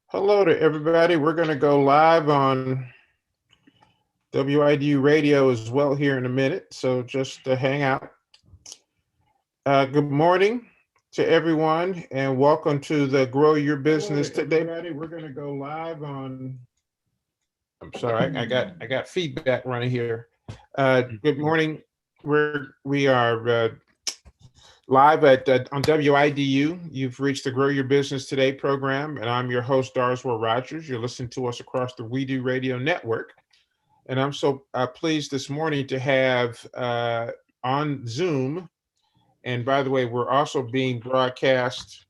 Hello to everybody. We're going to go live on WIDU radio as well here in a minute. So just hang out. Good morning to everyone and welcome to the Grow Your Business today. Everybody, we're going to go live on. I'm sorry, I got feedback running here. Good morning. We are live at on WIDU. You've reached the Grow Your Business Today program, and I'm your host, Darswell Rogers. You're listening to us across the WIDU Radio Network. And I'm so pleased this morning to have on Zoom, and by the way, we're also being broadcast.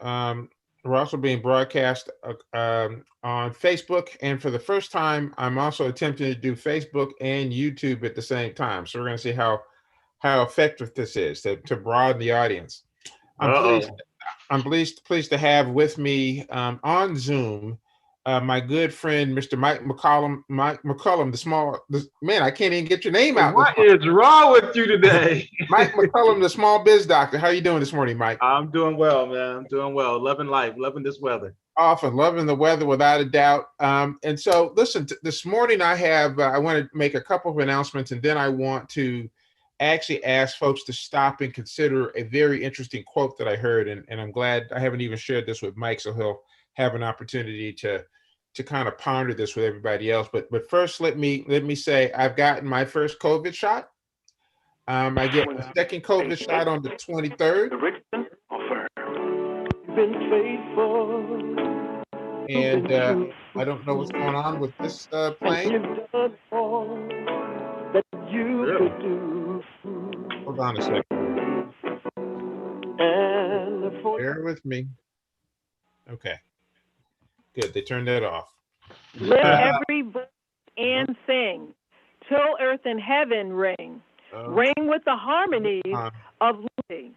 We're also being broadcast on Facebook, and for the first time, I'm also attempting to do Facebook and YouTube at the same time. So we're going to see how effective this is to broaden the audience. I'm pleased. I'm pleased to have with me on Zoom my good friend, Mr. Mike McCollum. Mike McCollum, man, I can't even get your name out. What is wrong with you today? Mike McCollum, the small biz doctor. How you doing this morning, Mike? I'm doing well, man. I'm doing well. Loving life, loving this weather. Often loving the weather without a doubt. And so, listen, this morning I want to make a couple of announcements, and then I want to actually ask folks to stop and consider a very interesting quote that I heard, and I'm glad I haven't even shared this with Mike, so he'll have an opportunity to kind of ponder this with everybody else. But first, let me say I've gotten my first COVID shot. I get my second COVID shot on the 23rd. And I don't know what's going on with this plane. Hold on a second. Bear with me. Okay. Good. They turned that off. Let every voice and sing, till earth and heaven ring. Ring with the harmonies of liberty.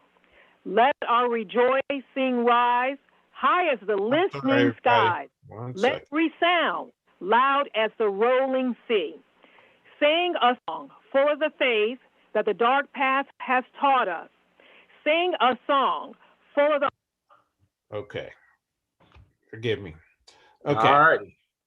Let our rejoicing rise high as the listening skies. Let resound loud as the rolling sea. Sing a song full of the faith that the dark past has taught us. Sing a song full of the... Okay. Forgive me. Okay. All right.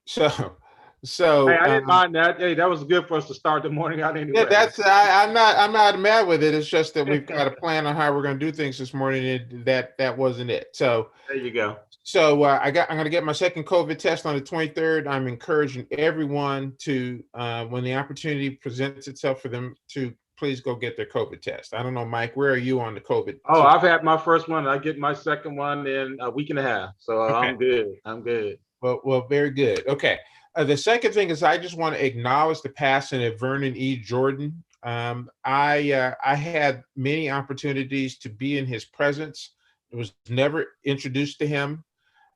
So hey, I didn't mind that. Hey, that was good for us to start the morning out anyway. Yeah, I'm not mad with it. It's just that we've got a plan on how we're going to do things this morning, and that wasn't it. So there you go. So I'm going to get my second COVID test on the 23rd. I'm encouraging everyone to, when the opportunity presents itself for them, to please go get their COVID test. I don't know, Mike, where are you on the COVID? Oh, I've had my first one. I get my second one in a week and a half. So okay. I'm good. Well, very good. Okay. The second thing is I just want to acknowledge the passing of Vernon E. Jordan. I had many opportunities to be in his presence. It was never introduced to him.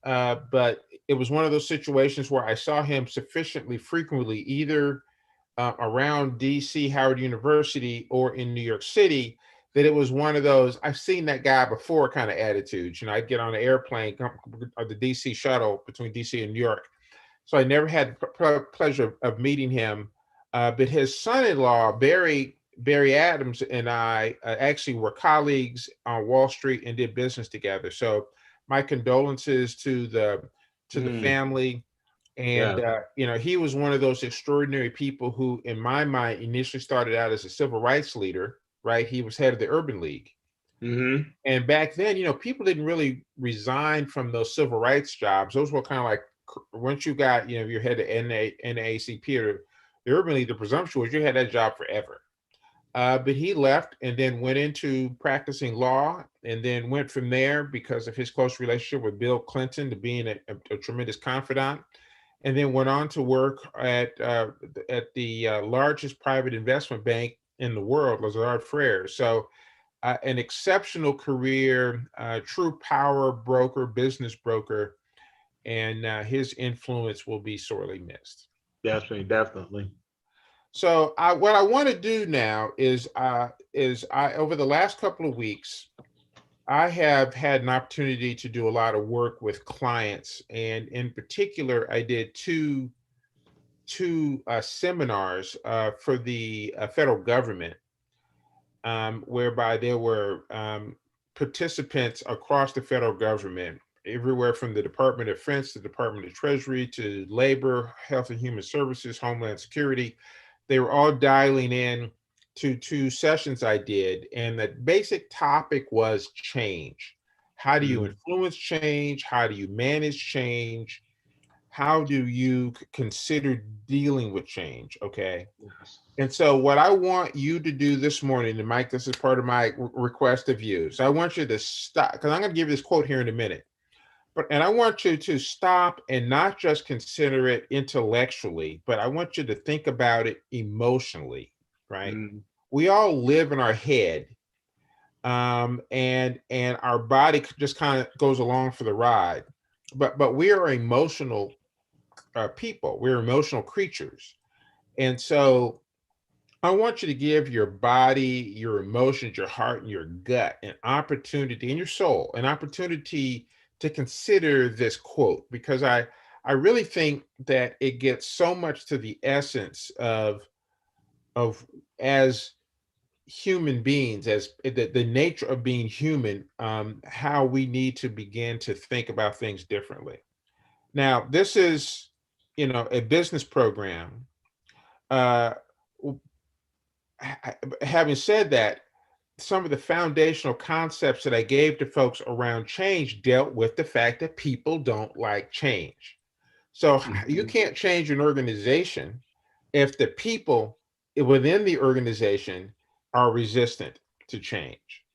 But it was one of those situations where I saw him sufficiently frequently, either around DC, Howard University, or in New York City, that it was one of those, I've seen that guy before kind of attitudes. You know, I'd get on an airplane or the DC shuttle between DC and New York. So I never had the pleasure of meeting him. But his son-in-law, Barry Adams, and I actually were colleagues on Wall Street and did business together. So my condolences to the family. And, he was one of those extraordinary people who, in my mind, initially started out as a civil rights leader, right? He was head of the Urban League. Mm-hmm. And back then, people didn't really resign from those civil rights jobs. Those were kind of like, once you got, your head of NAACP or the Urban League, the presumption was you had that job forever. But he left and then went into practicing law, and then went from there because of his close relationship with Bill Clinton to being a tremendous confidant, and then went on to work at the largest private investment bank in the world, Lazard Frères. So an exceptional career, true power broker, business broker, and his influence will be sorely missed. Definitely. So what I want to do now is over the last couple of weeks, I have had an opportunity to do a lot of work with clients, and in particular, I did two seminars for the federal government, whereby there were participants across the federal government, everywhere from the Department of Defense, the Department of Treasury, to Labor, Health and Human Services, Homeland Security. They were all dialing in to 2 sessions I did. And the basic topic was change. How do you influence change? How do you manage change? How do you consider dealing with change? Okay. Yes. And so what I want you to do this morning, and Mike, this is part of my request of you. So I want you to stop, because I'm going to give you this quote here in a minute. And I want you to stop and not just consider it intellectually, but I want you to think about it emotionally, right? We all live in our head, and our body just kind of goes along for the ride. But we are emotional people. We're emotional creatures. And so I want you to give your body, your emotions, your heart, and your gut an opportunity, and your soul an opportunity to consider this quote, because I really think that it gets so much to the essence of as human beings, as the nature of being human, how we need to begin to think about things differently. Now, this is, a business program. Having said that, some of the foundational concepts that I gave to folks around change dealt with the fact that people don't like change. So you can't change an organization if the people within the organization are resistant to change.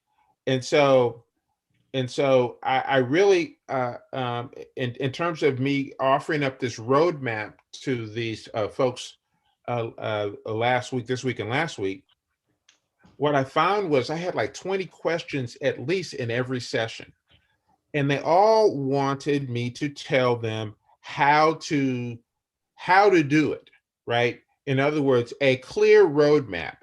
And so I really, in terms of me offering up this roadmap to these folks this week and last week, what I found was I had like 20 questions at least in every session. And they all wanted me to tell them how to do it, right? In other words, a clear roadmap.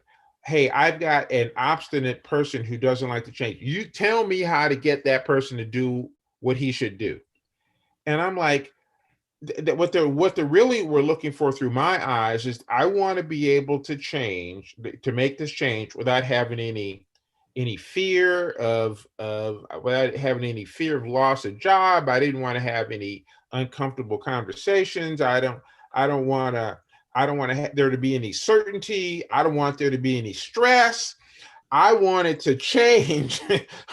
Hey, I've got an obstinate person who doesn't like to change. You tell me how to get that person to do what he should do. And I'm like, what they really were looking for through my eyes is, I want to be able to make this change without having any fear of without having any fear of loss of job. I didn't want to have any uncomfortable conversations. I don't want there to be any certainty. I don't want there to be any stress. I want it to change.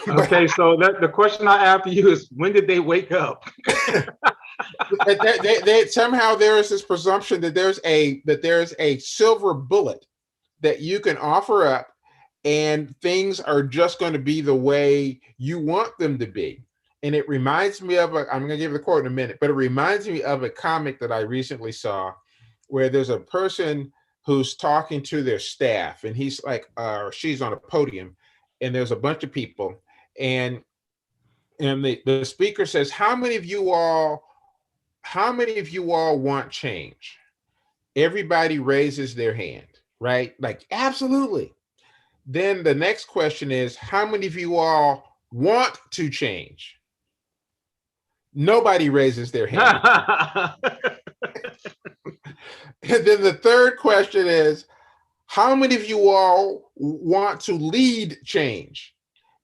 Okay, so the question I have for you is, when did they wake up? they somehow there is this presumption that there's a silver bullet that you can offer up, and things are just going to be the way you want them to be. And it reminds me of I'm going to give the quote in a minute, but it reminds me of a comic that I recently saw, where there's a person who's talking to their staff, and he's like, she's on a podium, and there's a bunch of people, and the speaker says, how many of you all want change? Everybody raises their hand, right? Like, absolutely. Then the next question is, how many of you all want to change? Nobody raises their hand. And then the third question is, how many of you all want to lead change?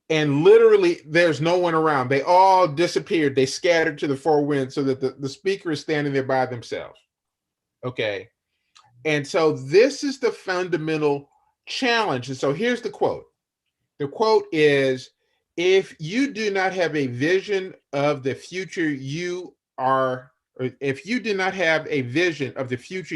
And literally, there's no one around. They all disappeared. They scattered to the four winds, so that the speaker is standing there by themselves. Okay. And so this is the fundamental challenge. And so here's the quote. The quote is, if you do not have a vision of the future if you do not have a vision of the future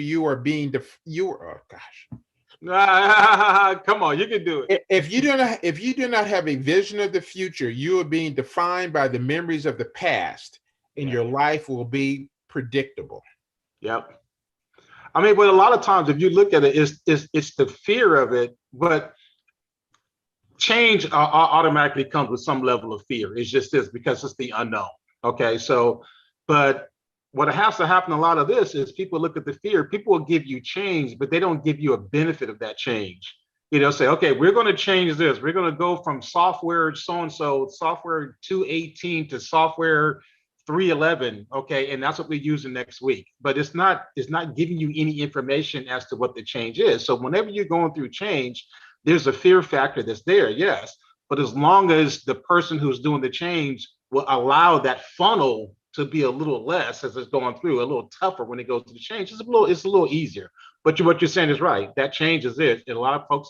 come on, you can do it. If you do not have a vision of the future, you are being defined by the memories of the past, and your life will be predictable. Yep. I mean, but a lot of times, if you look at it, it's the fear of it, but change automatically comes with some level of fear. It's just this, because it's the unknown. Okay, so, but what has to happen a lot of this is, people look at the fear. People will give you change, but they don't give you a benefit of that change. Say, okay, we're going to change this. We're going to go from software so-and-so, software 218 to software 311. Okay, and that's what we're using next week. But it's not giving you any information as to what the change is. So whenever you're going through change, there's a fear factor that's there, yes. But as long as the person who's doing the change will allow that funnel to be a little less as it's going through, a little tougher when it goes to the change. It's a little easier. But what you're saying is right. That change is it. And a lot of folks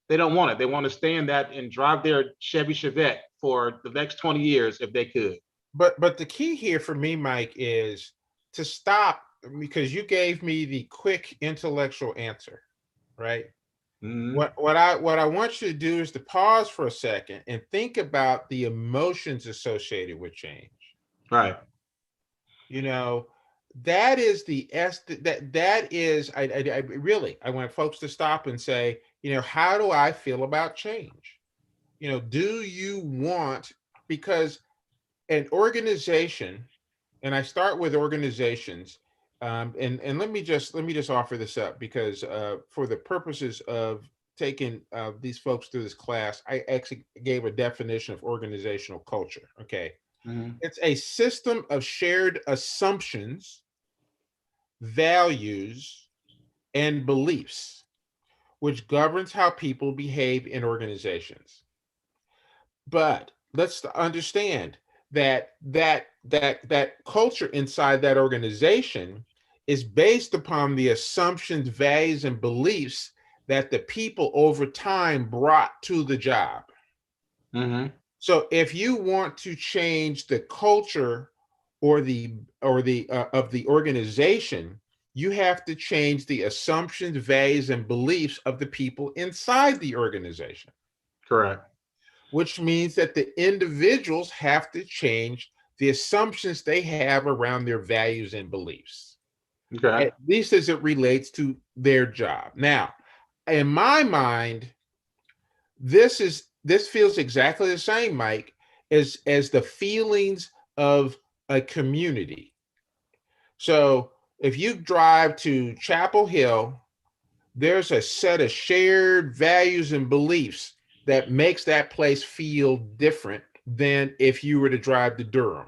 they don't want it. They want to stay in that and drive their Chevy Chevette for the next 20 years if they could. But the key here for me, Mike, is to stop, because you gave me the quick intellectual answer, right? Mm-hmm. What I want you to do is to pause for a second and think about the emotions associated with change. Right. You know, that is that is I really want folks to stop and say, you know, how do I feel about change? You know, do you want, because an organization, and I start with organizations, and let me just offer this up, because for the purposes of taking these folks through this class, I actually gave a definition of organizational culture. Okay. Mm-hmm. It's a system of shared assumptions, values, and beliefs, which governs how people behave in organizations. But let's understand that culture inside that organization is based upon the assumptions, values, and beliefs that the people over time brought to the job. Mm-hmm. So if you want to change the culture of the organization, you have to change the assumptions, values, and beliefs of the people inside the organization. Correct. Which means that the individuals have to change the assumptions they have around their values and beliefs. Okay. At least as it relates to their job. Now, in my mind, this feels exactly the same, Mike, as the feelings of a community. So if you drive to Chapel Hill, there's a set of shared values and beliefs that makes that place feel different than if you were to drive to Durham.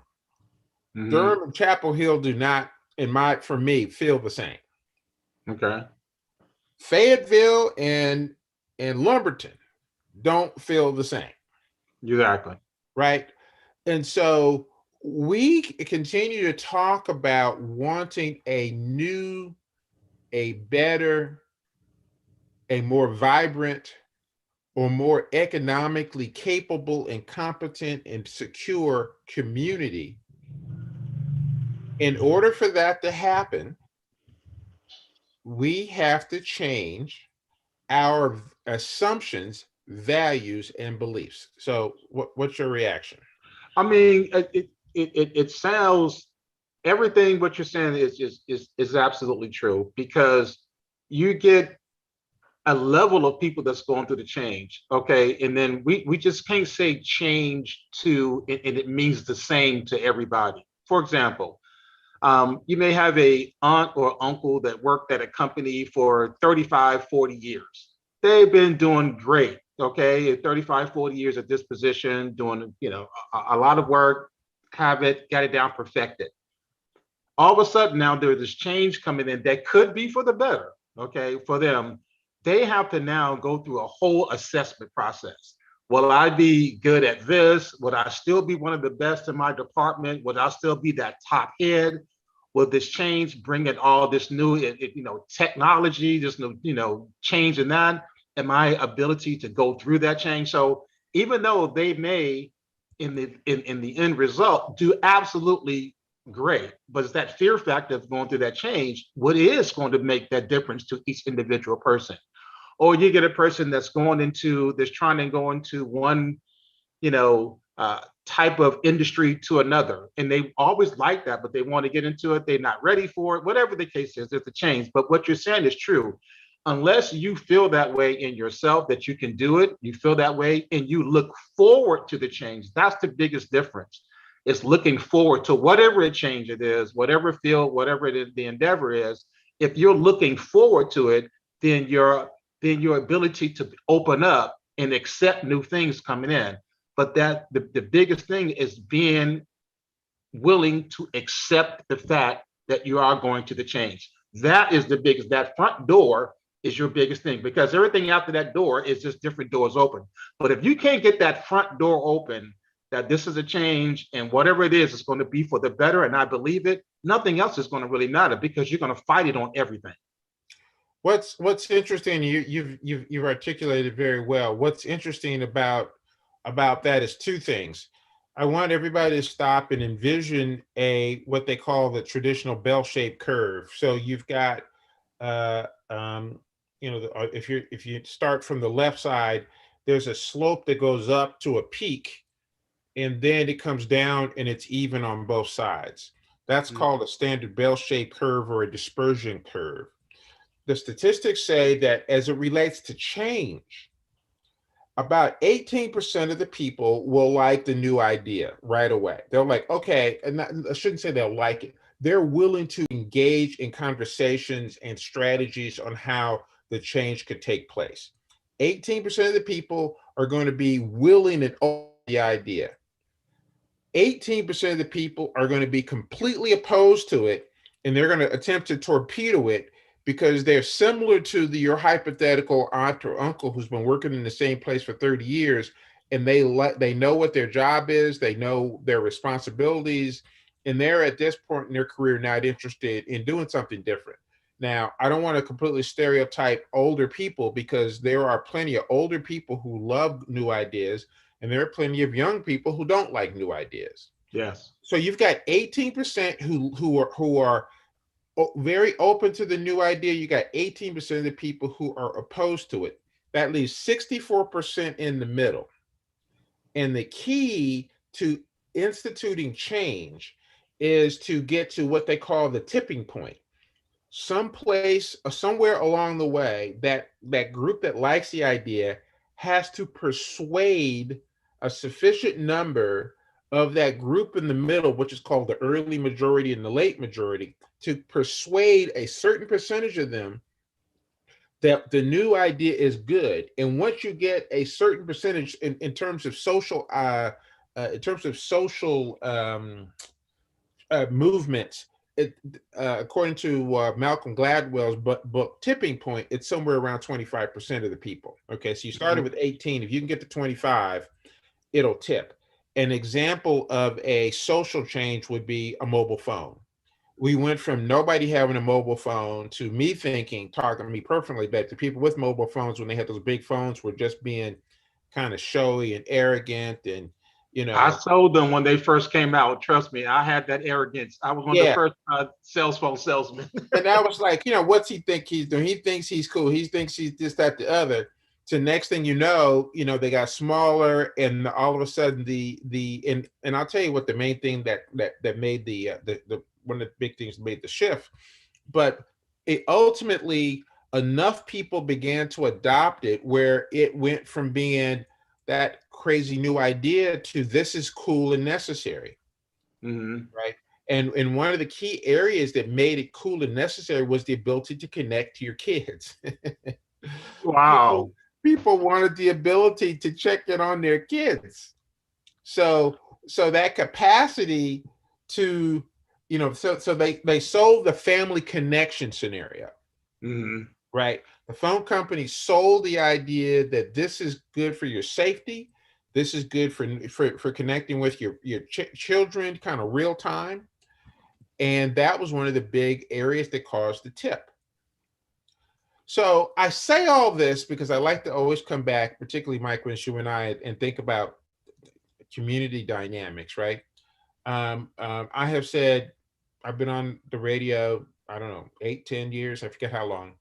Mm-hmm. Durham and Chapel Hill do not, for me, feel the same. Okay. Fayetteville and Lumberton don't feel the same. Exactly. Right. And so we continue to talk about wanting a new, a better, a more vibrant, or more economically capable and competent and secure community. In order for that to happen, we have to change our assumptions, values, and beliefs. So what's your reaction? I mean, it sounds, everything what you're saying is absolutely true, because you get a level of people that's going through the change. Okay. And then we just can't say change and it means the same to everybody. For example, you may have a aunt or uncle that worked at a company for 35, 40 years. They've been doing great. Okay. 35, 40 years at this position, doing, a lot of work, got it down, perfected. All of a sudden now there's this change coming in that could be for the better. Okay. For them, they have to now go through a whole assessment process. Will I be good at this? Would I still be one of the best in my department? Would I still be that top head? Will this change bring in all this new, technology, this new, change in that, and my ability to go through that change? So even though they may, in the end result, do absolutely great, but it's that fear factor of going through that change, what is going to make that difference to each individual person? Or you get a person that's trying to go into one, type of industry to another, and they always like that, but they want to get into it, they're not ready for it, whatever the case is, there's a change. But what you're saying is true. Unless you feel that way in yourself, that you can do it, you feel that way, and you look forward to the change, that's the biggest difference. It's looking forward to whatever change it is, whatever field, whatever it is, the endeavor is. If you're looking forward to it, then your ability to open up and accept new things coming in. But that the biggest thing is being willing to accept the fact that you are going to the change. That is the biggest, that front door is your biggest thing, because everything after that door is just different doors open. But if you can't get that front door open, that this is a change, and whatever it is, it's going to be for the better, and I believe it, nothing else is going to really matter because you're going to fight it on everything. What's interesting, you've articulated very well. What's interesting about that is two things. I want everybody to stop and envision what they call the traditional bell-shaped curve. So you've got if you start from the left side, there's a slope that goes up to a peak, and then it comes down and it's even on both sides. That's called a standard bell-shaped curve or a dispersion curve. The statistics say that as it relates to change, about 18% of the people will like the new idea right away. They're like, okay, and I shouldn't say they'll like it. They're willing to engage in conversations and strategies on how the change could take place. 18% of the people are going to be willing and open to the idea. 18% of the people are going to be completely opposed to it, and they're going to attempt to torpedo it because they're similar to your hypothetical aunt or uncle who's been working in the same place for 30 years, and they know what their job is, they know their responsibilities, and they're at this point in their career not interested in doing something different. Now, I don't want to completely stereotype older people because there are plenty of older people who love new ideas, and there are plenty of young people who don't like new ideas. Yes. So you've got 18% who are very open to the new idea. You got 18% of the people who are opposed to it. That leaves 64% in the middle. And the key to instituting change is to get to what they call the tipping point. Someplace, somewhere along the way, that group that likes the idea has to persuade a sufficient number of that group in the middle, which is called the early majority and the late majority, to persuade a certain percentage of them that the new idea is good. And once you get a certain percentage in terms of social movements, according to Malcolm Gladwell's book Tipping Point, it's somewhere around 25% of the people. Okay, so you started with 18. If you can get to 25, it'll tip. An example of a social change would be a mobile phone. We went from nobody having a mobile phone to me talking to me personally, that the people with mobile phones, when they had those big phones, were just being kind of showy and arrogant. And, I sold them when they first came out. Trust me, I had that arrogance. I was one of the first cell phone salesmen. And I was like, what's he think he's doing? He thinks he's cool. He thinks he's this, that, the other. So next thing you know, they got smaller, and all of a sudden and I'll tell you what the main thing that made the one of the big things made the shift, but it ultimately enough people began to adopt it where it went from being that crazy new idea to this is cool and necessary. Right. And one of the key areas that made it cool and necessary was the ability to connect to your kids. Wow. People wanted the ability to check in on their kids. So that capacity to, so they sold the family connection scenario. Right. The phone company sold the idea that this is good for your safety. This is good for connecting with your children kind of real time. And that was one of the big areas that caused the tip. So I say all this because I like to always come back, particularly Mike, when you and I, and think about community dynamics, right? I have said, I've been on the radio, I don't know, 8-10 years, I forget how long,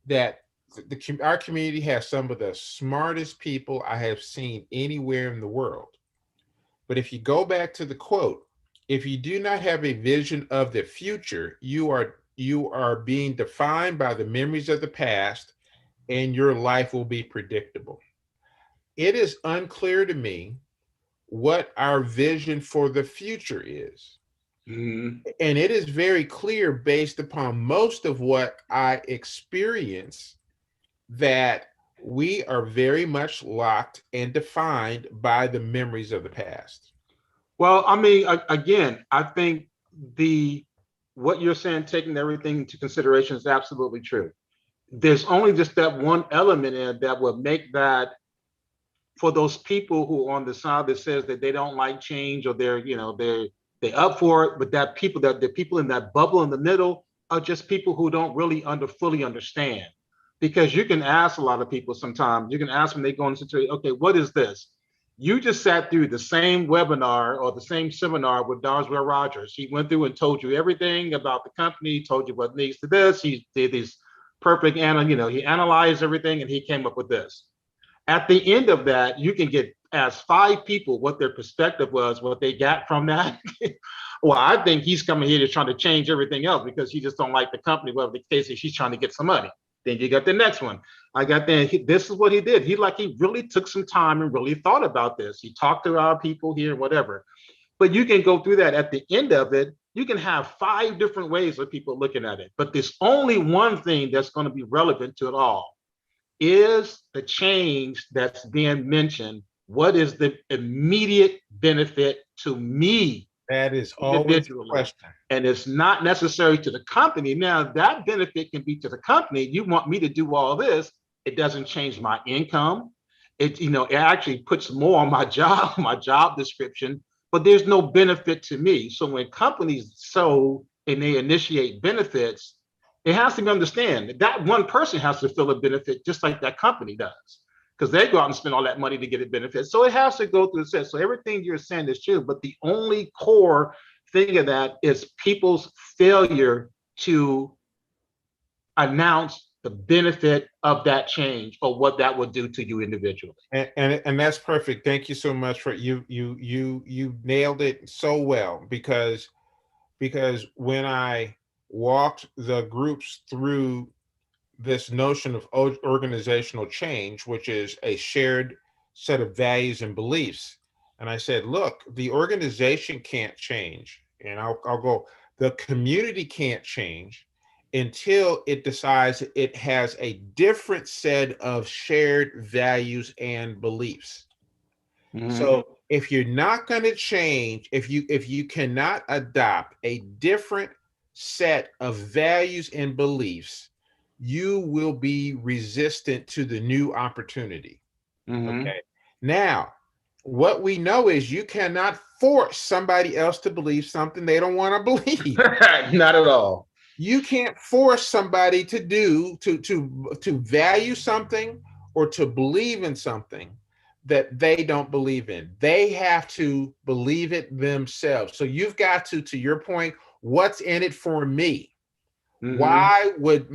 that our community has some of the smartest people I have seen anywhere in the world. But if you go back to the quote, if you do not have a vision of the future, you are being defined by the memories of the past, and your life will be predictable. It is unclear to me what our vision for the future is. And it is very clear based upon most of what I experience that we are very much locked and defined by the memories of the past. Well, I mean, again, I think what you're saying, taking everything into consideration, is absolutely true. There's only just that one element in it that will make that for those people who are on the side that says that they don't like change, or they're, they're up for it, but that the people in that bubble in the middle are just people who don't really fully understand. Because you can ask a lot of people sometimes, you can ask when they go into situation, okay, what is this? You just sat through the same webinar or the same seminar with Darswell Rogers. He went through and told you everything about the company, told you what needs to this. He did these perfect, he analyzed everything and he came up with this. At the end of that, you can ask 5 people what their perspective was, what they got from that. Well, I think he's coming here to try to change everything else because he just don't like the company, whatever the case is, he's trying to get some money. Then you got the next one. This is what he did. He really took some time and really thought about this. He talked to our people here, whatever. But you can go through that. At the end of it, you can have 5 different ways of people looking at it. But there's only one thing that's going to be relevant to it all. Is the change that's being mentioned, what is the immediate benefit to me? That is always the question. And it's not necessary to the company. Now, that benefit can be to the company. You want me to do all this. It doesn't change my income. It actually puts more on my job description, but there's no benefit to me. So when companies and they initiate benefits, it has to be understand that one person has to feel a benefit just like that company does, because they go out and spend all that money to get a benefit. So it has to go through the set. So everything you're saying is true, but the only core thing of that is people's failure to announce the benefit of that change or what that would do to you individually. And that's perfect. Thank you so much for you nailed it so well, because when I walked the groups through this notion of organizational change, which is a shared set of values and beliefs. And I said, look, the organization can't change. And I'll go, the community can't change until it decides it has a different set of shared values and beliefs. Mm-hmm. So if you're not going to change, if you cannot adopt a different set of values and beliefs, you will be resistant to the new opportunity. Mm-hmm. Okay. Now, what we know is you cannot force somebody else to believe something they don't want to believe. Not at all. You can't force somebody to value something or to believe in something that they don't believe in. They have to believe it themselves. So you've got to your point, what's in it for me? Mm-hmm. Why would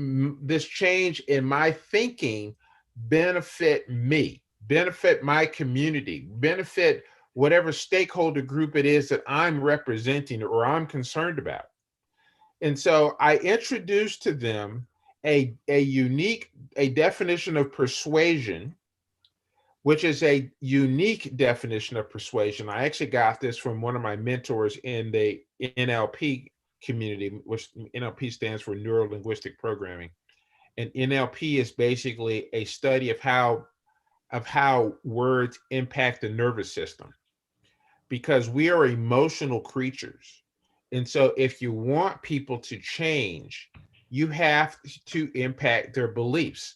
this change in my thinking benefit me, benefit my community, benefit whatever stakeholder group it is that I'm representing or I'm concerned about? And so I introduced to them a definition of persuasion, which is a unique definition of persuasion. I actually got this from one of my mentors in the NLP community, which NLP stands for Neuro Linguistic Programming. And NLP is basically a study of how words impact the nervous system, because we are emotional creatures. And so if you want people to change, you have to impact their beliefs.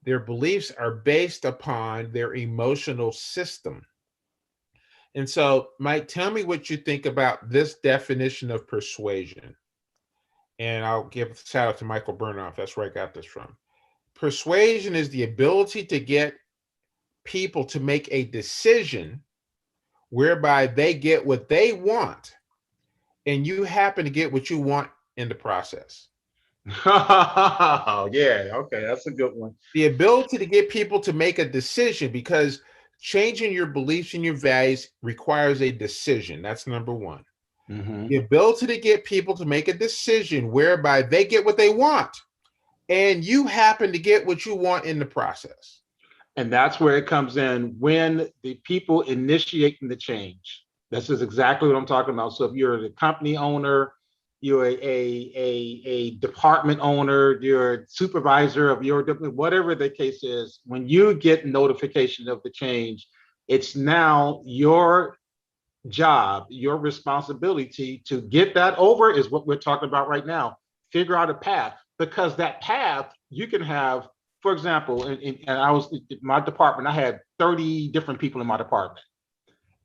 Their beliefs are based upon their emotional system. And so, Mike, tell me what you think about this definition of persuasion. And I'll give a shout out to Michael Burnoff. That's where I got this from. Persuasion is the ability to get people to make a decision whereby they get what they want, and you happen to get what you want in the process. Oh, yeah. Okay. That's a good one. The ability to get people to make a decision, because changing your beliefs and your values requires a decision. That's number one. Mm-hmm. The ability to get people to make a decision whereby they get what they want, and you happen to get what you want in the process. And that's where it comes in, when the people initiating the change. This is exactly what I'm talking about. So if you're the company owner, you're a department owner, you're a supervisor of your, whatever the case is, when you get notification of the change, it's now your job, your responsibility to get that over is what we're talking about right now. Figure out a path, because that path, you can have for example, and I was in my department, I had 30 different people in my department.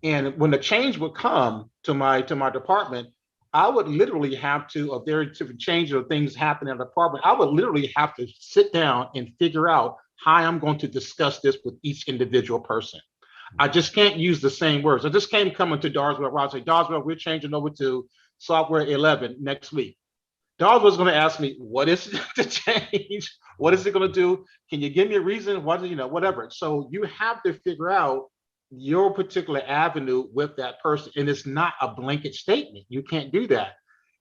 And when the change would come to my department, I would literally have to, if there are changes or things happening in the department, I would literally have to sit down and figure out how I'm going to discuss this with each individual person. I just can't use the same words. I just can't come into Darswell where I say, Darswell, we're changing over to software 11 next week. Darswell's going to ask me, what is the change? What is it going to do? Can you give me a reason? What, whatever. So you have to figure out your particular avenue with that person. And it's not a blanket statement. You can't do that.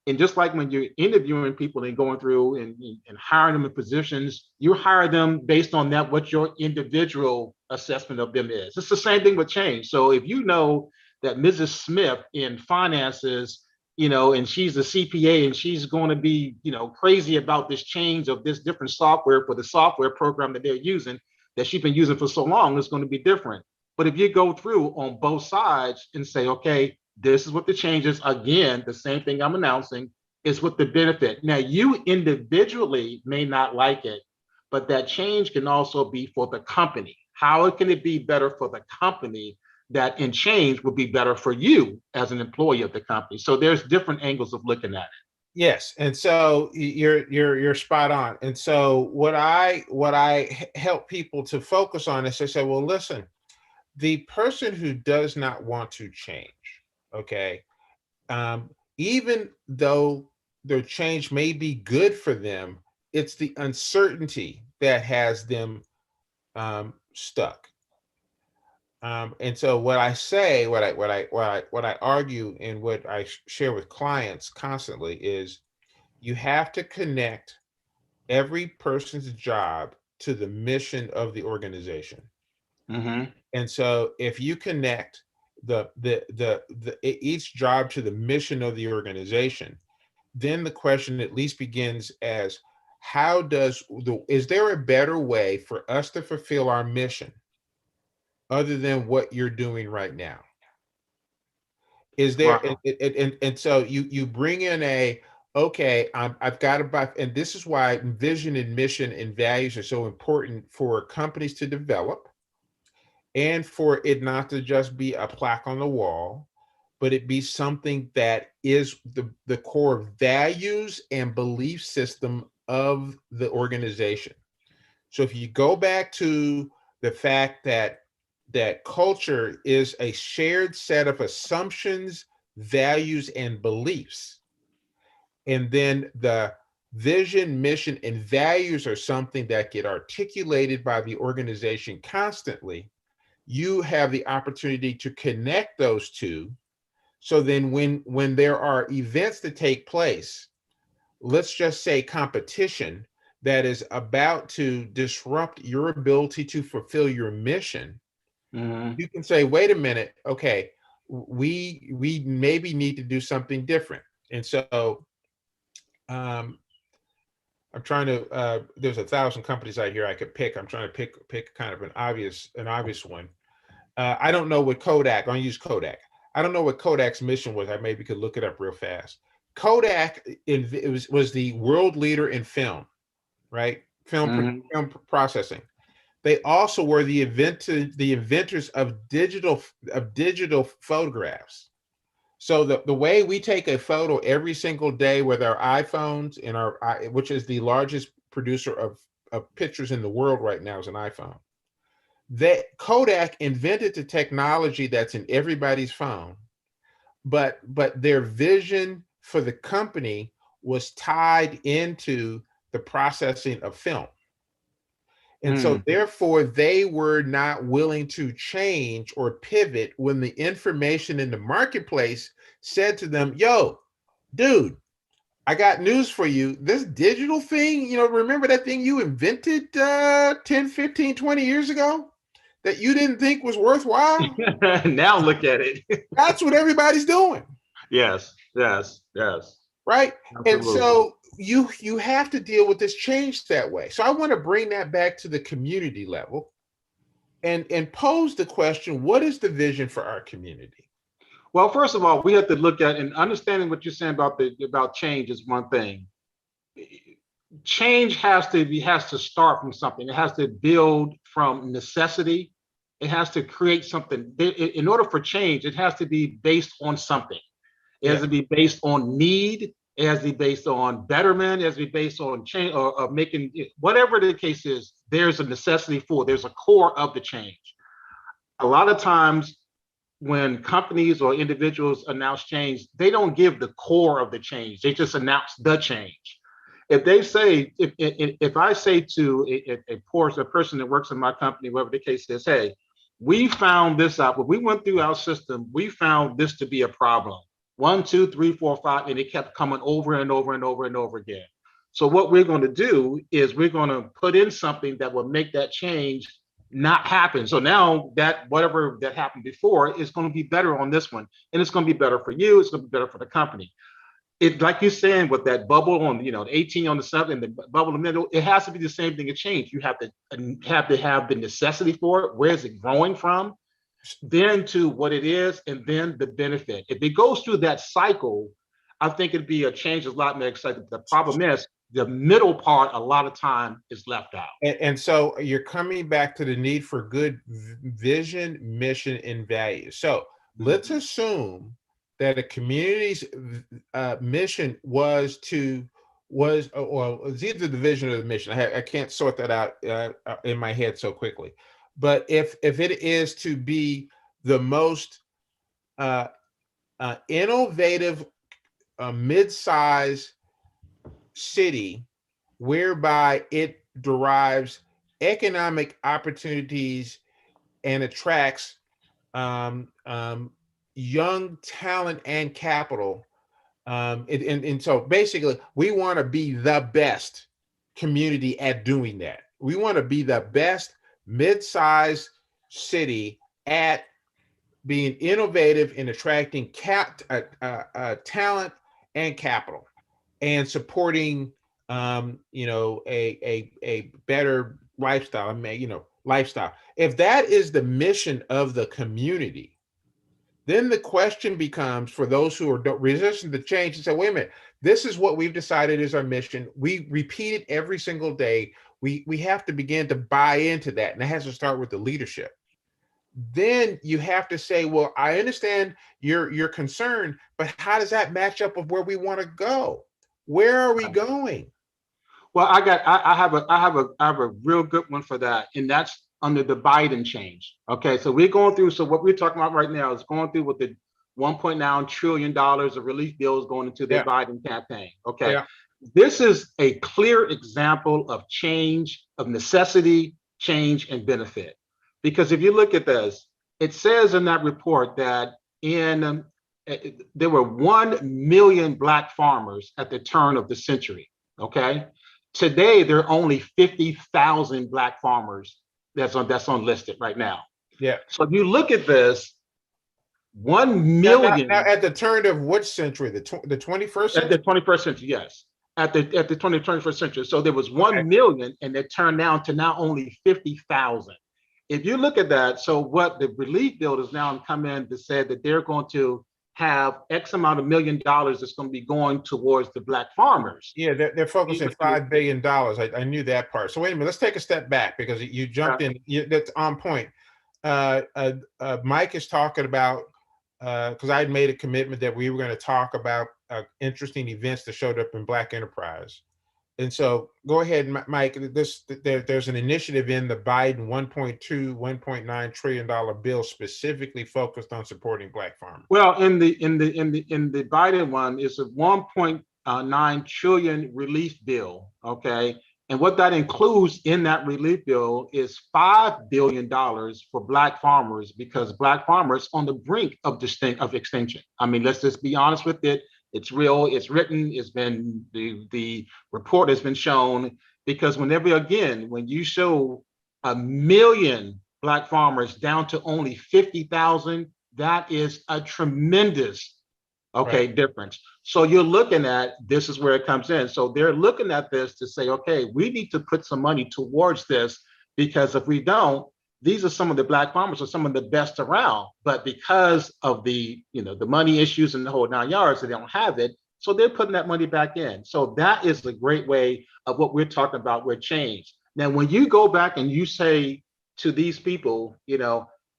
And just like when you're interviewing people and going through and hiring them in positions, you hire them based on that, what your individual assessment of them is. It's the same thing with change. So if you know that Mrs. Smith in finances, and she's a CPA and she's going to be, crazy about this change of this different software for the software program that they're using, that she's been using for so long, it's going to be different. But if you go through on both sides and say, okay, this is what the change is, again, the same thing I'm announcing is what the benefit. Now, you individually may not like it, but that change can also be for the company. How can it be better for the company that in change would be better for you as an employee of the company? So there's different angles of looking at it. Yes, and so you're spot on. And so what I help people to focus on is I say, well, listen, the person who does not want to change, okay, even though their change may be good for them, it's the uncertainty that has them stuck. And so what I say, what I argue, and what I share with clients constantly is, you have to connect every person's job to the mission of the organization. Mm-hmm. And so if you connect each job to the mission of the organization, then the question at least begins as, is there a better way for us to fulfill our mission other than what you're doing right now? Is there, Wow. and so you bring in okay, I've got to, and this is why vision and mission and values are so important for companies to develop, and for it not to just be a plaque on the wall, but it be something that is the core values and belief system of the organization. So if you go back to the fact that culture is a shared set of assumptions, values, and beliefs, and then the vision, mission, and values are something that get articulated by the organization constantly, you have the opportunity to connect those two. So then when there are events that take place, let's just say competition, that is about to disrupt your ability to fulfill your mission, Mm-hmm. you can say, wait a minute, okay, we maybe need to do something different. And so I'm trying to, there's 1,000 companies out here I could pick. I'm trying to pick kind of an obvious one. I don't know what Kodak, I'm gonna use Kodak. I don't know what Kodak's mission was. I maybe could look it up real fast. Kodak, was the world leader in film, right? Film processing. They also were the inventors of digital photographs. So the way we take a photo every single day with our iPhones, which is the largest producer of pictures in the world right now, is an iPhone. That Kodak invented the technology that's in everybody's phone, but their vision for the company was tied into the processing of film. And so therefore they were not willing to change or pivot when the information in the marketplace said to them, yo, dude, I got news for you. This digital thing, remember that thing you invented 10, 15, 20 years ago that you didn't think was worthwhile? Now look at it. That's what everybody's doing. Yes. Right? Absolutely. And so you have to deal with this change that way. So I want to bring that back to the community level and pose the question, what is the vision for our community? Well, first of all, we have to look at, and understanding what you're saying about change is one thing. change has to start from something. It has to build from necessity. It has to create something. In order for change, it has to be based on something. It has to be based on need. It has to be based on betterment. It has to be based on change or making whatever the case is. There's a necessity for. There's a core of the change. A lot of times, when companies or individuals announce change, they don't give the core of the change. They just announce the change. If they say, if I say to a person that works in my company, whatever the case is, hey, we found this out. When we went through our system, we found this to be a problem. 1, 2, 3, 4, 5, and it kept coming over and over and over and over again. So what we're going to do is we're going to put in something that will make that change not happen. So now that whatever that happened before is going to be better on this one, and it's going to be better for you. It's going to be better for the company. It, like you're saying, with that bubble on, the 18 on the 7 and the bubble in the middle, it has to be the same thing. A change. You have to have the necessity for it. Where is it growing from? Then to what it is, and then the benefit. If it goes through that cycle, I think it'd be a change that's a lot more exciting. The problem is the middle part a lot of time is left out. And so you're coming back to the need for good vision, mission, and values. So let's assume that a community's mission was either the vision or the mission. I can't sort that out in my head so quickly. But if it is to be the most innovative mid-size city, whereby it derives economic opportunities and attracts young talent and capital. And so basically, we want to be the best community at doing that. We want to be the best mid-sized city at being innovative in attracting talent and capital, and supporting a better lifestyle. Lifestyle. If that is the mission of the community, then the question becomes, for those who are resistant to change, and say, wait a minute, this is what we've decided is our mission. We repeat it every single day. We have to begin to buy into that, and it has to start with the leadership. Then you have to say, well, I understand your concern, but how does that match up with where we want to go? Where are we going? Well, I have a real good one for that, and that's under the Biden change. Okay, so we're going through. So what we're talking about right now is going through with the $1.9 trillion of relief bills going into the Biden campaign. Okay, this is a clear example of change, of necessity, change, and benefit. Because if you look at this, it says in that report that there were 1 million Black farmers at the turn of the century. Okay, today there are only 50,000 Black farmers that's on listed right now. Yeah. So if you look at this, 1 million. Now at the turn of which century? The 21st century? At the 21st century, yes. At the 21st century. So there was 1 million, and it turned down to now only 50,000. If you look at that, so what the relief bill has now come in to say that they're going to have X amount of $1 million that's going to be going towards the Black farmers. Yeah, they're focusing $5 billion. I knew that part. So wait a minute, let's take a step back, because you jumped in. That's on point. Mike is talking about, because I had made a commitment that we were going to talk about interesting events that showed up in Black enterprise. And so go ahead, Mike. There's an initiative in the Biden $1.9 trillion bill specifically focused on supporting Black farmers. Well, in the Biden one, it's a 1.9 trillion relief bill. Okay, and what that includes in that relief bill is $5 billion for Black farmers, because Black farmers on the brink of extinction. I mean, let's just be honest with it. It's real, it's written, it's been, the report has been shown, because when you show 1 million Black farmers down to only 50,000, that is a tremendous difference. So you're looking at, this is where it comes in. So they're looking at this to say, okay, we need to put some money towards this, because if we don't, these are some of the Black farmers are some of the best around, but because of the money issues and the whole 9 yards, they don't have it. So they're putting that money back in. So that is a great way of what we're talking about with change. Now, when you go back and you say to these people,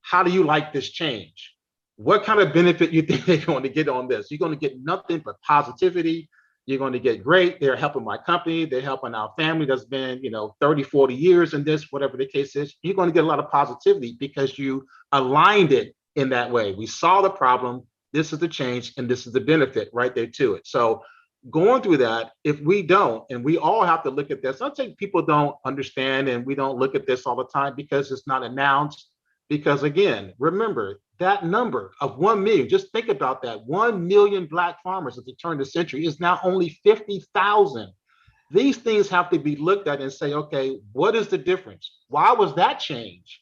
how do you like this change? What kind of benefit you think they're going to get on this? You're going to get nothing but positivity. You're going to get great. They're helping my company. They're helping our family that's been, 30, 40 years in this, whatever the case is. You're going to get a lot of positivity because you aligned it in that way. We saw the problem. This is the change, and this is the benefit right there to it. So going through that, if we don't, and we all have to look at this, I think people don't understand and we don't look at this all the time because it's not announced. Because again, remember that number of 1 million, just think about that. 1 million Black farmers at the turn of the century is now only 50,000. These things have to be looked at and say, okay, what is the difference? Why was that change?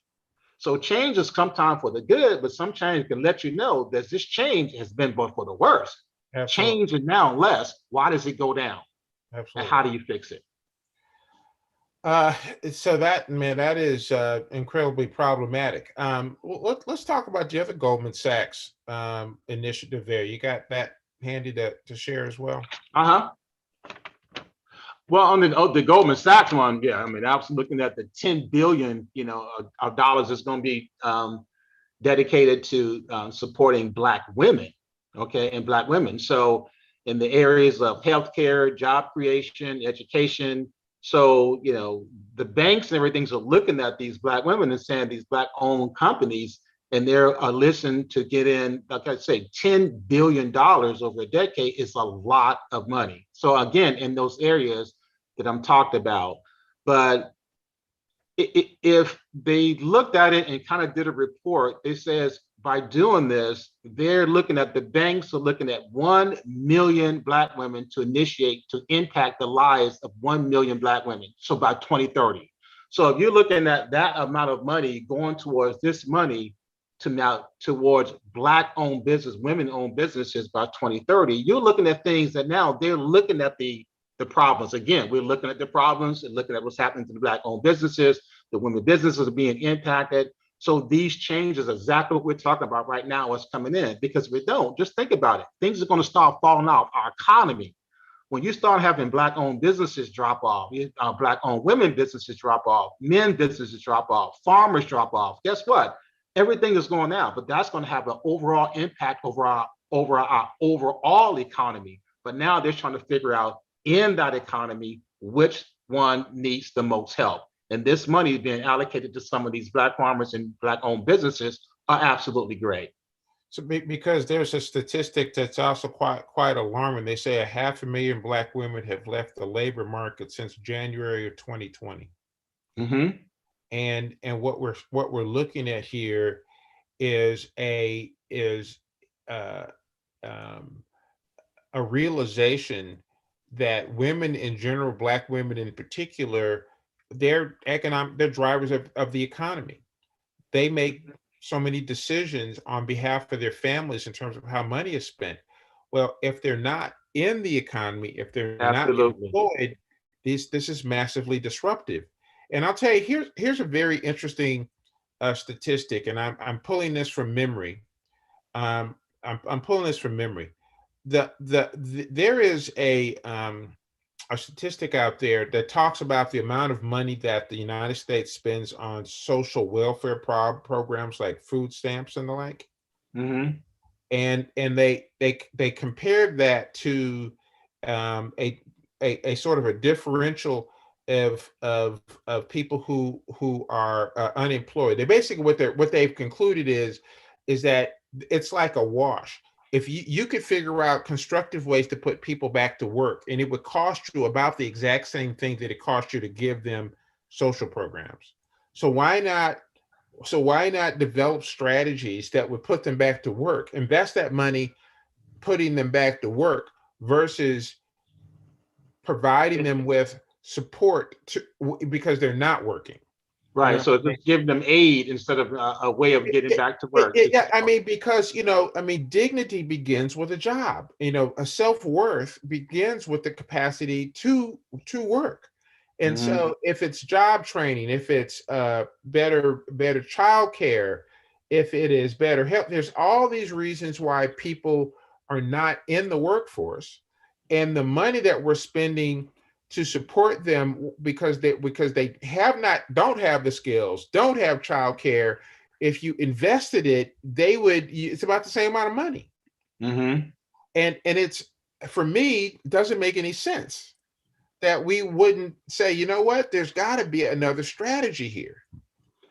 So change is sometimes for the good, but some change can let you know that this change has been but for the worse. Absolutely. Change is now less. Why does it go down? Absolutely. And how do you fix it? So that is incredibly problematic. Let's talk about the other Goldman Sachs initiative there. You got that handy to share as well? Well, on the Goldman Sachs one, yeah, I was looking at the 10 billion, of dollars is going to be dedicated to supporting Black women, okay, and Black women. So in the areas of healthcare, job creation, education. So, the banks and everything are looking at these Black women and saying these Black-owned companies, and they're listening to get in, like I say, $10 billion over a decade is a lot of money. So again, in those areas that I'm talked about, but if they looked at it and kind of did a report, it says by doing this, they're looking at, the banks are looking at 1 million Black women to impact the lives of 1 million Black women. So by 2030. So if you're looking at that amount of money going towards this money towards Black-owned business, women-owned businesses by 2030, you're looking at things that now they're looking at the problems. Again, we're looking at the problems and looking at what's happening to the Black-owned businesses, the women businesses are being impacted. So these changes, exactly what we're talking about right now, is coming in. Because if we don't, just think about it. Things are going to start falling off. Our economy, when you start having Black-owned businesses drop off, Black-owned women businesses drop off, men businesses drop off, farmers drop off, guess what? Everything is going down, but that's going to have an overall impact over our overall economy. But now they're trying to figure out in that economy which one needs the most help. And this money being allocated to some of these Black farmers and Black-owned businesses are absolutely great. So because there's a statistic that's also quite alarming. They say 500,000 Black women have left the labor market since January of 2020. Mm-hmm. And what we're looking at here is a realization that women in general, Black women in particular, they're drivers of the economy. They make so many decisions on behalf of their families in terms of how money is spent. Well, if they're not in the economy, if they're Absolutely. not employed, this is massively disruptive. And I'll tell you, here's a very interesting statistic, and I'm pulling this from memory. I'm pulling this from memory. There is a statistic out there that talks about the amount of money that the United States spends on social welfare programs like food stamps and the like. Mm-hmm. And they compared that to a sort of a differential of people who are unemployed. They basically what they've concluded is that it's like a wash. If you could figure out constructive ways to put people back to work, and it would cost you about the exact same thing that it cost you to give them social programs. So why not develop strategies that would put them back to work, invest that money, putting them back to work versus providing them with support because they're not working. Right. You know, so just give them aid instead of a way of getting back to work. Yeah, because dignity begins with a job. A self-worth begins with the capacity to work. And mm-hmm. So if it's job training, if it's better childcare, if it is better health, there's all these reasons why people are not in the workforce. and the money that we're spending to support them because they don't have the skills, don't have childcare. If you invested it, it's about the same amount of money. Mm-hmm. And it's, for me, doesn't make any sense that we wouldn't say, you know what, there's got to be another strategy here.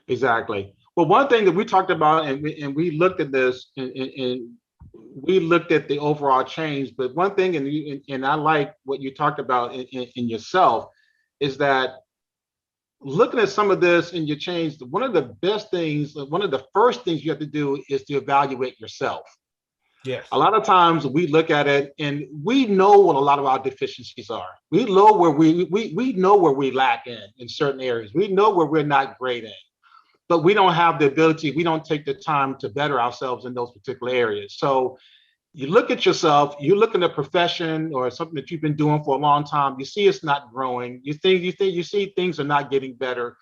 Exactly. Well, one thing that we talked about, and we looked at this, and we looked at the overall change. But one thing, and I like what you talked about in yourself, is that looking at some of this in your change, one of the best things, one of the first things you have to do is to evaluate yourself. Yes. A lot of times we look at it and we know what a lot of our deficiencies are. We know where we know where we lack in certain areas. We know where we're not great in, but we don't have the ability, we don't take the time to better ourselves in those particular areas. So you look at yourself, you look at a profession or something that you've been doing for a long time, you see it's not growing, you see things are not getting better.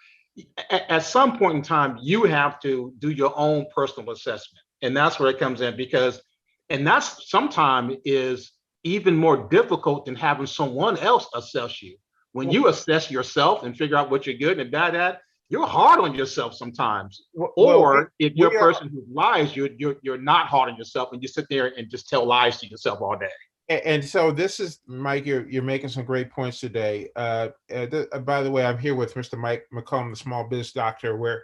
At some point in time, you have to do your own personal assessment. And that's where it comes in, because, and that's sometimes is even more difficult than having someone else assess you. When you assess yourself and figure out what you're good and bad at, you're hard on yourself sometimes. Or if you're a person who lies, you're not hard on yourself, and you sit there and just tell lies to yourself all day. And so this is, Mike, you're making some great points today. By the way, I'm here with Mr. Mike McComb, the small business doctor, where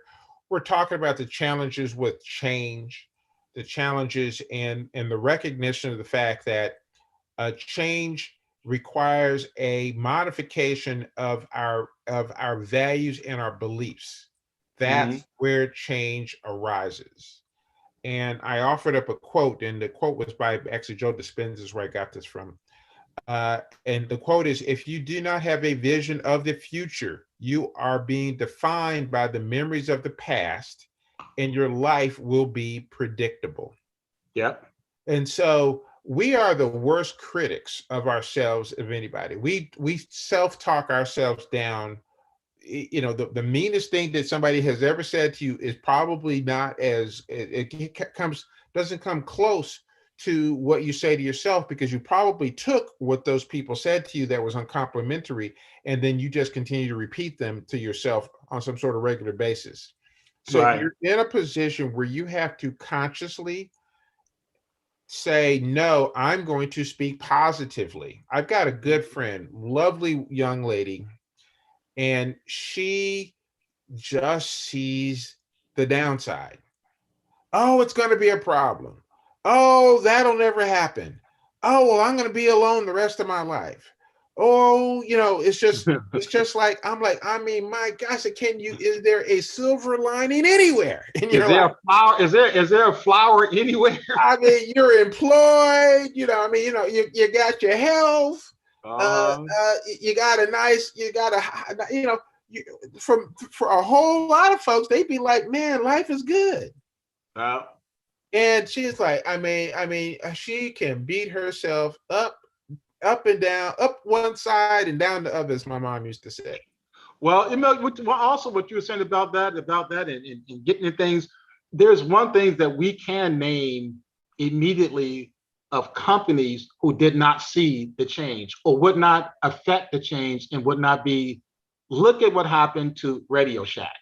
we're talking about the challenges with change, the challenges and the recognition of the fact that change requires a modification of our values and our beliefs. That's where change arises. And I offered up a quote, and the quote was by actually Joe Dispenza, is where I got this from. And the quote is, "If you do not have a vision of the future, you are being defined by the memories of the past, and your life will be predictable." Yep. And so we are the worst critics of ourselves of anybody. We self-talk ourselves down. You know, the meanest thing that somebody has ever said to you is probably not as doesn't come close to what you say to yourself, because you probably took what those people said to you that was uncomplimentary, and then you just continue to repeat them to yourself on some sort of regular basis. So you're in a position where you have to consciously say, no, I'm going to speak positively. I've got a good friend, lovely young lady, and she just sees the downside. Oh, it's going to be a problem. Oh, that'll never happen. Oh, well, I'm going to be alone the rest of my life. Oh, you know, it's just like, I'm like, I mean, my gosh, is there a silver lining anywhere in your life? A flower? Is there a flower anywhere? I mean, you're employed, you know, I mean, you know, you got your health, you got you know, for a whole lot of folks, they'd be like, man, life is good. And she's like, I mean, she can beat herself up and down, up one side and down the other, as my mom used to say. Well, you know, also what you were saying about that and getting the things, there's one thing that we can name immediately of companies who did not see the change or would not affect the change and would not be. Look at what happened to Radio Shack.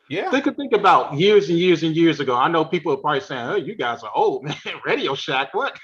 Yeah. Think about years and years and years ago. I know people are probably saying, "Oh, you guys are old, man. Radio Shack, what?"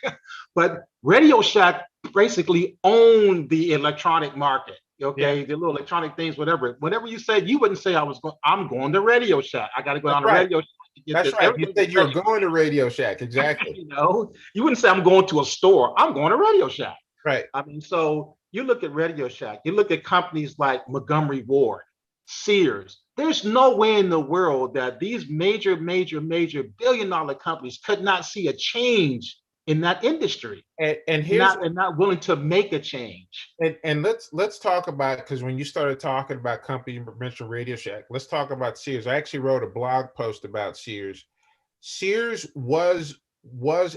But Radio Shack basically owned the electronic market. Okay, the little electronic things, whatever. Whenever you said, you wouldn't say I'm going to Radio Shack. I got to go down to Radio Shack. That's right. You said you were going to Radio Shack. Exactly. You know, you wouldn't say I'm going to a store. I'm going to Radio Shack. Right. I mean, so you look at Radio Shack. You look at companies like Montgomery Ward, Sears. There's no way in the world that these major billion-dollar companies could not see a change in that industry, and not willing to make a change. And let's talk about, because when you started talking about companies, you mentioned Radio Shack. Let's talk about Sears. I actually wrote a blog post about Sears. Sears was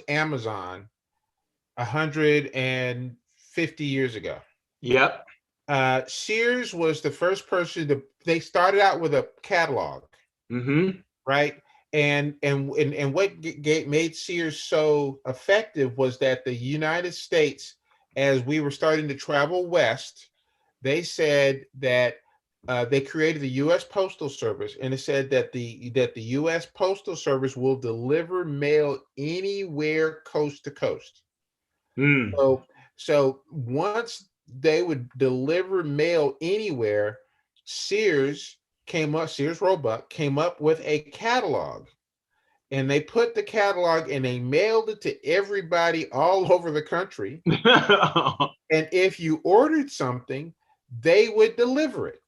Amazon 150 years ago. Yep. Sears was the first person they started out with a catalog, right? And what made Sears so effective was that the United States as we were starting to travel west, they said that they created the U.S. Postal Service, and it said that the U.S. Postal Service will deliver mail anywhere, coast to coast. Mm. So once they would deliver mail anywhere, Sears Roebuck came up with a catalog, and they put the catalog and they mailed it to everybody all over the country. And if you ordered something, they would deliver it.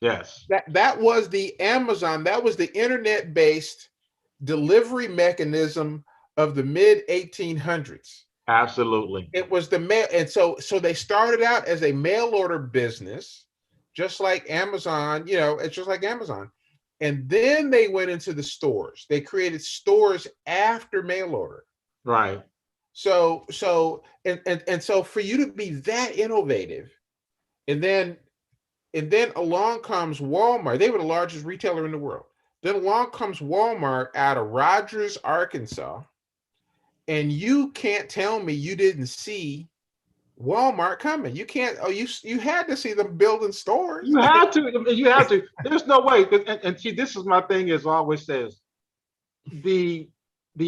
Yes. That was the Amazon, that was the internet-based delivery mechanism of the mid 1800s. Absolutely. It was the mail, and so they started out as a mail order business, just like Amazon. It's just like Amazon, and then they went into the stores. They created stores after mail order. Right. So for you to be that innovative, and then along comes Walmart. They were the largest retailer in the world. Then along comes Walmart out of Rogers, Arkansas. And you can't tell me you didn't see Walmart coming. You can't. Oh, you had to see them building stores. You had to. You had to. There's no way. And see, this is my thing. Is always says the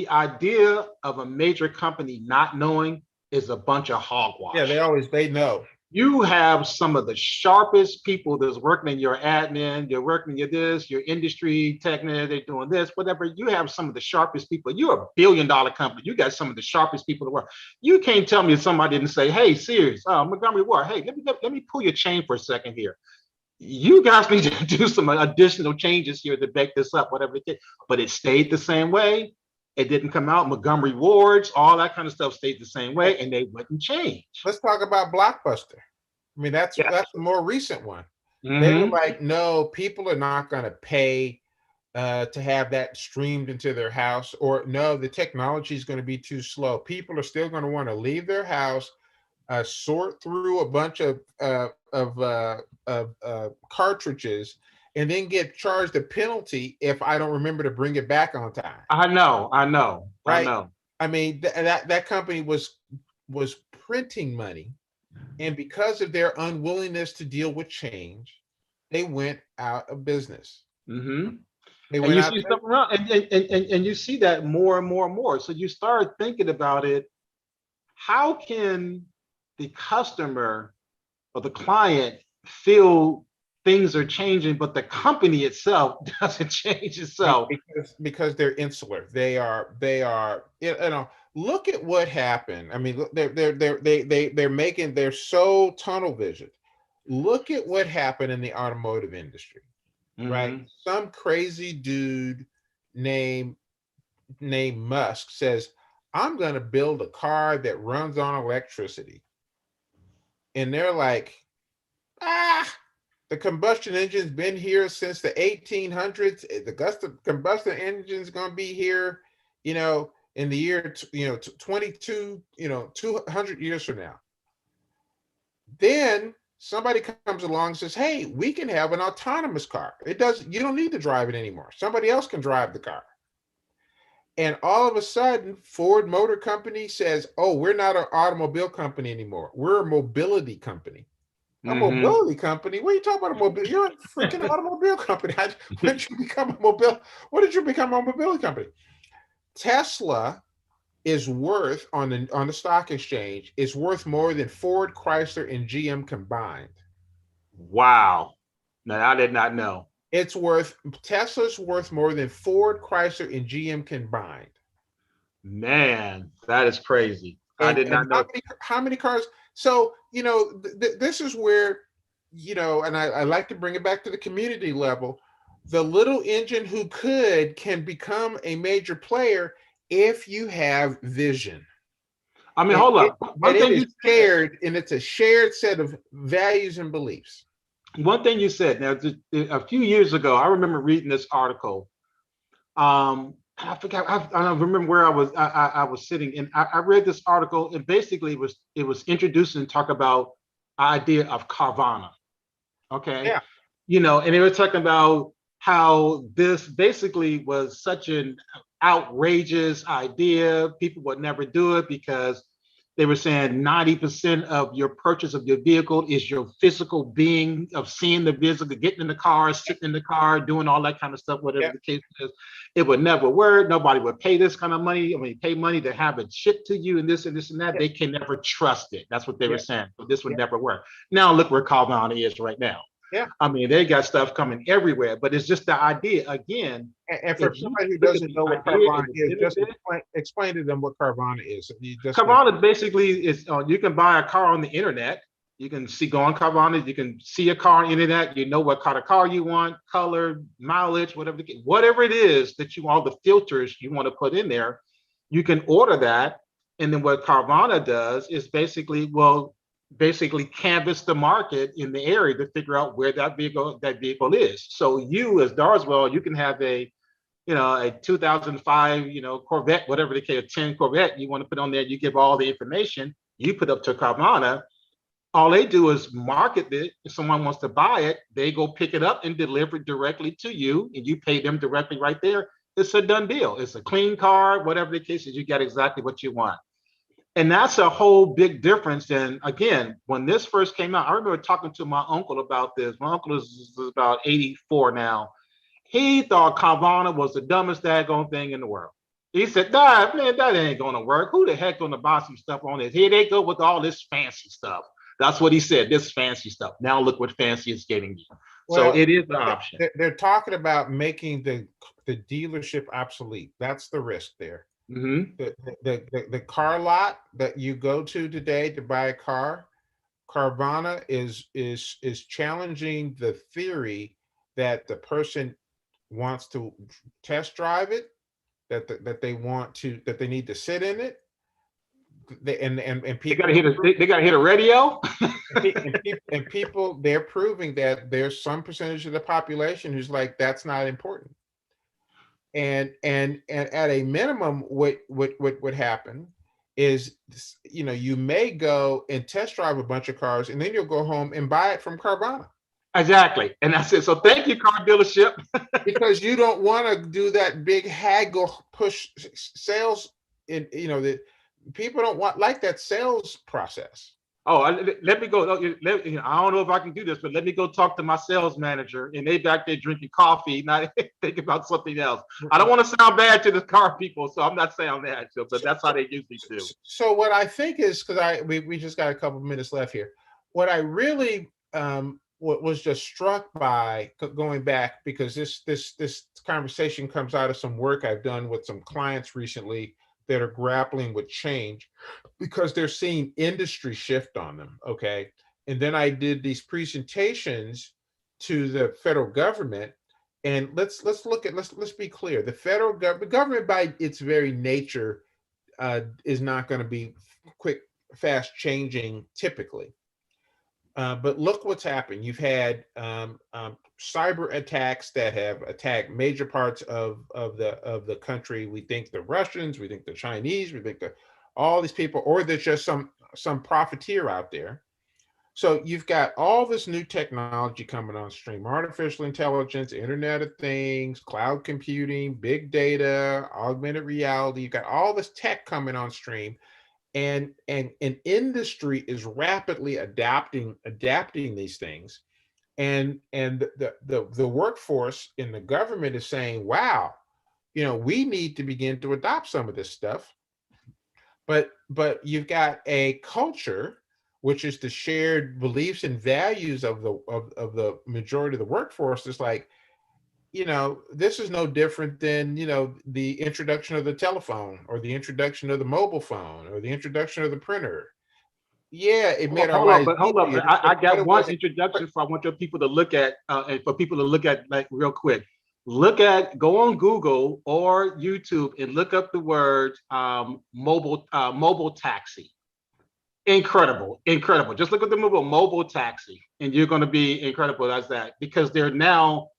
idea of a major company not knowing is a bunch of hogwash. Yeah, they know. You have some of the sharpest people that's working in your admin, you're working in your industry technician, they're doing this, whatever. You have some of the sharpest people. You're a $1 billion company. You got some of the sharpest people in the world. You can't tell me somebody didn't say, hey, Sears, Montgomery Ward, hey, let me pull your chain for a second here. You guys need to do some additional changes here to back this up, whatever it did. But it stayed the same way. It didn't come out. Montgomery Wards, all that kind of stuff stayed the same way, and they wouldn't change. Let's talk about Blockbuster. I mean, that's the more recent one. Mm-hmm. They were like, no, people are not going to pay to have that streamed into their house, or no, the technology is going to be too slow. People are still going to want to leave their house, sort through a bunch of cartridges, and then get charged a penalty if I don't remember to bring it back on time. I know. Right? I know. I mean, that company was printing money, and because of their unwillingness to deal with change, they went out of business. Mm-hmm. And you see something wrong, and you see that more and more and more. So you start thinking about it. How can the customer or the client feel things are changing, but the company itself doesn't change itself? Because they're insular. They are. Look at what happened. I mean, they're so tunnel vision. Look at what happened in the automotive industry, mm-hmm. right? Some crazy dude named Musk says, I'm going to build a car that runs on electricity. And they're like, the combustion engine's been here since the 1800s. The combustion engine is going to be here, in the year, 22, 200 years from now. Then somebody comes along and says, hey, we can have an autonomous car. You don't need to drive it anymore. Somebody else can drive the car. And all of a sudden, Ford Motor Company says, oh, we're not an automobile company anymore. We're a mobility company. A mobility company? What are you talking about? A mobility? You're a freaking automobile company. When did you become a mobility company? Tesla is worth on the stock exchange is worth more than Ford, Chrysler, and GM combined. Wow. Now I did not know. Tesla's worth more than Ford, Chrysler, and GM combined. Man, that is crazy. I did not know. How many cars? So, this is where, and I like to bring it back to the community level. The little engine who can become a major player if you have vision. I mean, hold up. It's a shared set of values and beliefs. One thing you said, now, a few years ago, I remember reading this article. I forgot. I don't remember where I was sitting, and I read this article, and basically it was introduced and talk about the idea of Carvana. Okay. Yeah. And they were talking about how this basically was such an outrageous idea. People would never do it because They were saying 90% of your purchase of your vehicle is your physical being of seeing the vehicle, getting in the car, sitting in the car, doing all that kind of stuff, whatever the case is. It would never work. Nobody would pay this kind of money. I mean, pay money to have it shipped to you and this and this and that. They can never trust it. That's what they were saying. So this would never work. Now look where Carvana is right now. Yeah. I mean, they got stuff coming everywhere, but it's just the idea again. And for somebody who doesn't know what Carvana is, just explain to them what Carvana is. Carvana basically is, you can buy a car on the internet. You can go on Carvana, you can see a car on the internet, you know what kind of car you want, color, mileage, whatever it is that you, all the filters you want to put in there, you can order that. And then what Carvana does is basically canvass the market in the area to figure out where that vehicle is. So you, as Darswell, you can have a 2005, Corvette, whatever the case, 10 Corvette you want to put on there. You give all the information, you put up to Carvana. All they do is market it. If someone wants to buy it, they go pick it up and deliver it directly to you, and you pay them directly right there. It's a done deal. It's a clean car, whatever the case is, you get exactly what you want. And that's a whole big difference. And again, when this first came out, I remember talking to my uncle about this. My uncle is about 84 now. He thought Carvana was the dumbest daggone thing in the world. He said, "Nah, man, that ain't gonna work. Who the heck gonna buy some stuff on this? Here they go with all this fancy stuff." That's what he said, this fancy stuff. Now look what fancy is getting you. Well, so it is an option. They're talking about making the dealership obsolete. That's the risk there. Mm-hmm. The car lot that you go to today to buy a car, Carvana is challenging the theory that the person wants to test drive it, that they need to sit in it. And people they gotta hit a radio. and people, they're proving that there's some percentage of the population who's like, that's not important. And at a minimum, what would happen is, you may go and test drive a bunch of cars, and then you'll go home and buy it from Carvana. Exactly, and that's it. So thank you, car dealership, because you don't want to do that big haggle push sales. The people don't like that sales process. Oh, let me go. I don't know if I can do this, but let me go talk to my sales manager, and they back there drinking coffee, not thinking about something else. I don't want to sound bad to the car people, so I'm not saying that, but that's how they usually do. So what I think is, because we just got a couple of minutes left here, what I really what was just struck by, going back, because this conversation comes out of some work I've done with some clients recently that are grappling with change because they're seeing industry shift on them. Okay. And then I did these presentations to the federal government, and let's be clear. The federal government by its very nature is not going to be quick, fast changing typically. But look what's happened. You've had cyber attacks that have attacked major parts of the country. We think the Russians, we think the Chinese, we think all these people, or there's just some profiteer out there. So you've got all this new technology coming on stream: artificial intelligence, Internet of Things, cloud computing, big data, augmented reality. You've got all this tech coming on stream. And industry is rapidly adapting these things, and the workforce in the government is saying, wow, we need to begin to adopt some of this stuff. But you've got a culture, which is the shared beliefs and values of the majority of the workforce. It's like, this is no different than, the introduction of the telephone, or the introduction of the mobile phone, or the introduction of the printer. Yeah, it made our lives. Hold on. I got one introduction I want your people to look at, and for people to look at, like, real quick. Go on Google or YouTube and look up the word mobile taxi. Incredible. Just look at the mobile taxi, and you're going to be incredible as that, because they're now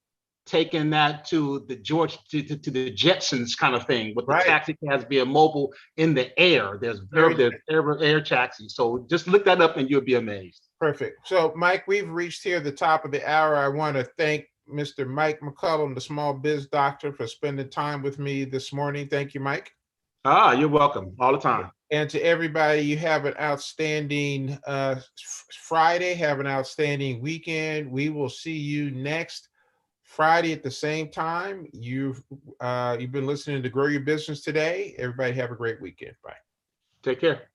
taking that to the the Jetsons kind of thing, with the taxi has be a mobile in the air. There's air taxi. So just look that up and you'll be amazed. Perfect. So Mike, we've reached here the top of the hour. I want to thank Mr. Mike McCullum, the Small Biz Doctor, for spending time with me this morning. Thank you, Mike. You're welcome all the time. And to everybody, you have an outstanding Friday. Have an outstanding weekend. We will see you next Friday at the same time. You've been listening to Grow Your Business Today. Everybody have a great weekend. Bye. Take care.